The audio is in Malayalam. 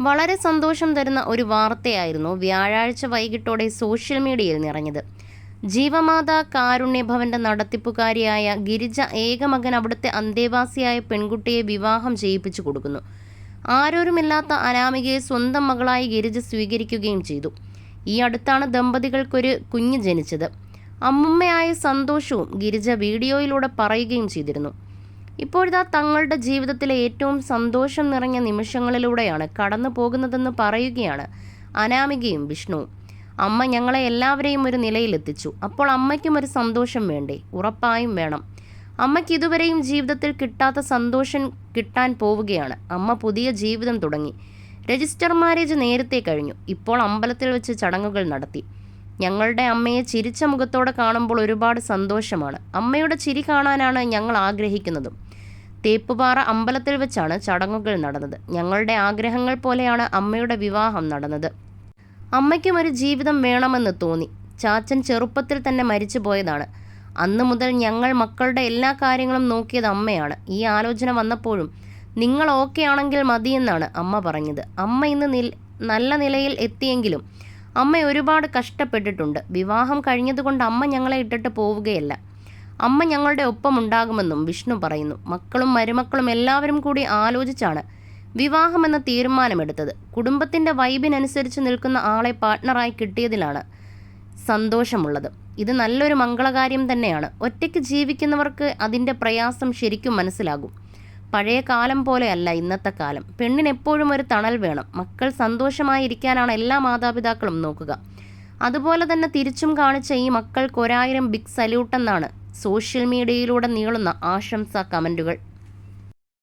വളരെ സന്തോഷം തരുന്ന ഒരു വാർത്തയായിരുന്നു വ്യാഴാഴ്ച വൈകിട്ടോടെ സോഷ്യൽ മീഡിയയിൽ നിറഞ്ഞത്. ജീവമാതാ കാരുണ്യഭവന്റെ നടത്തിപ്പുകാരിയായ ഗിരിജ ഏകമകൻ അവിടുത്തെ അന്തേവാസിയായ പെൺകുട്ടിയെ വിവാഹം ചെയ്യിപ്പിച്ചു കൊടുക്കുന്നു. ആരോരുമില്ലാത്ത അനാമികയെ സ്വന്തം മകളായി ഗിരിജ സ്വീകരിക്കുകയും ചെയ്തു. ഈ അടുത്താണ് ദമ്പതികൾക്കൊരു കുഞ്ഞ് ജനിച്ചത്. അമ്മുമ്മയായ സന്തോഷവും ഗിരിജ വീഡിയോയിലൂടെ പറയുകയും ചെയ്തിരുന്നു. ഇപ്പോഴിതാ തങ്ങളുടെ ജീവിതത്തിലെ ഏറ്റവും സന്തോഷം നിറഞ്ഞ നിമിഷങ്ങളിലൂടെയാണ് കടന്നു പോകുന്നതെന്ന് പറയുകയാണ് അനാമികയും വിഷ്ണുവും. അമ്മ ഞങ്ങളെ എല്ലാവരെയും ഒരു നിലയിലെത്തിച്ചു. അപ്പോൾ അമ്മയ്ക്കും ഒരു സന്തോഷം വേണ്ടേ? ഉറപ്പായും വേണം. അമ്മയ്ക്ക് ഇതുവരെയും ജീവിതത്തിൽ കിട്ടാത്ത സന്തോഷം കിട്ടാൻ പോവുകയാണ്. അമ്മ പുതിയ ജീവിതം തുടങ്ങി. രജിസ്റ്റർ മാരേജ് നേരത്തെ കഴിഞ്ഞു. ഇപ്പോൾ അമ്പലത്തിൽ വെച്ച് ചടങ്ങുകൾ നടത്തി. ഞങ്ങളുടെ അമ്മയെ ചിരിച്ച മുഖത്തോടെ കാണുമ്പോൾ ഒരുപാട് സന്തോഷമാണ്. അമ്മയുടെ ചിരി കാണാനാണ് ഞങ്ങൾ ആഗ്രഹിക്കുന്നതും. തേപ്പുപാറ അമ്പലത്തിൽ വെച്ചാണ് ചടങ്ങുകൾ നടന്നത്. ഞങ്ങളുടെ ആഗ്രഹങ്ങൾ പോലെയാണ് അമ്മയുടെ വിവാഹം നടന്നത്. അമ്മയ്ക്കും ഒരു ജീവിതം വേണമെന്ന് തോന്നി. ചാച്ചൻ ചെറുപ്പത്തിൽ തന്നെ മരിച്ചു പോയതാണ്. അന്ന് മുതൽ ഞങ്ങൾ മക്കളുടെ എല്ലാ കാര്യങ്ങളും നോക്കിയത് അമ്മയാണ്. ഈ ആലോചന വന്നപ്പോഴും നിങ്ങൾ ഓക്കെ ആണെങ്കിൽ മതിയെന്നാണ് അമ്മ പറഞ്ഞത്. അമ്മ ഇന്ന് നല്ല നിലയിൽ എത്തിയെങ്കിലും അമ്മ ഒരുപാട് കഷ്ടപ്പെട്ടിട്ടുണ്ട്. വിവാഹം കഴിഞ്ഞതുകൊണ്ട് അമ്മ ഞങ്ങളെ ഇട്ടിട്ട് പോവുകയല്ല. അമ്മ ഞങ്ങളുടെ ഒപ്പം ഉണ്ടാകുമെന്നും വിഷ്ണു പറയുന്നു. മക്കളും മരുമക്കളും എല്ലാവരും കൂടി ആലോചിച്ചാണ് വിവാഹമെന്ന തീരുമാനമെടുത്തത്. കുടുംബത്തിൻ്റെ വൈബിനനുസരിച്ച് നിൽക്കുന്ന ആളെ പാർട്ട്ണറായി കിട്ടിയതിലാണ് സന്തോഷമുള്ളത്. ഇത് നല്ലൊരു മംഗളകാര്യം തന്നെയാണ്. ഒറ്റയ്ക്ക് ജീവിക്കുന്നവർക്ക് അതിൻ്റെ പ്രയാസം ശരിക്കും മനസ്സിലാകും. പഴയ കാലം പോലെയല്ല ഇന്നത്തെ കാലം. പെണ്ണിനെപ്പോഴും ഒരു തണൽ വേണം. മക്കൾ സന്തോഷമായിരിക്കാനാണ് എല്ലാ മാതാപിതാക്കളും നോക്കുക. അതുപോലെ തന്നെ തിരിച്ചും കാണിച്ച ഈ മക്കൾക്ക് 1000 ബിഗ് സല്യൂട്ടെന്നാണ് സോഷ്യൽ മീഡിയയിലൂടെ നീളുന്ന ആശംസാ കമൻറ്റുകൾ.